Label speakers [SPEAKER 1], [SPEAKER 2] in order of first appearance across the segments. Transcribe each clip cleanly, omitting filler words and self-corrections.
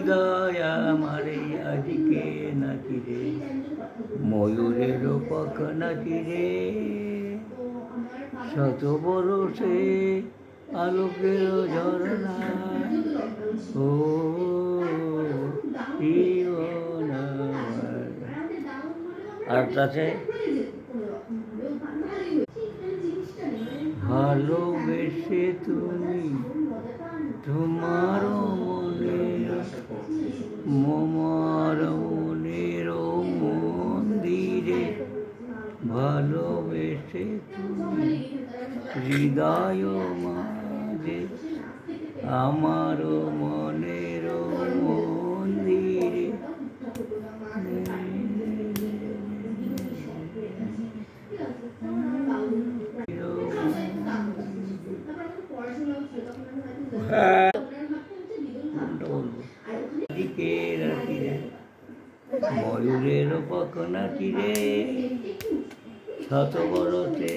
[SPEAKER 1] হৃদয় আমারে আজকে নাকি রে, ময়ূরের পাখ নাকি রে, শত বরষে আলোকের ঝরনা, ও জীবন আমার। আর তাতে ভালোবেসে তুমি তোমার মনের মন্দিরে, ভালোবেসে তুমি হৃদয় মাঝে আমার মনের মন্দিরে, ময়ূরের পাখ নাকি রে, শত বরষে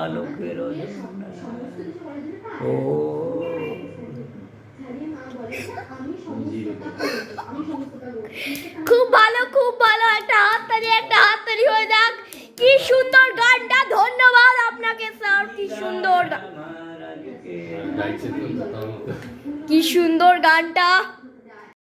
[SPEAKER 1] আলোকের ঝরনা, ও
[SPEAKER 2] খুব ভালো, খুব ভালো। একটা হাততালি হয়ে যাক। কি সুন্দর গানটা, ধন্যবাদ আপনাকে স্যার। কি সুন্দর, কি সুন্দর গানটা।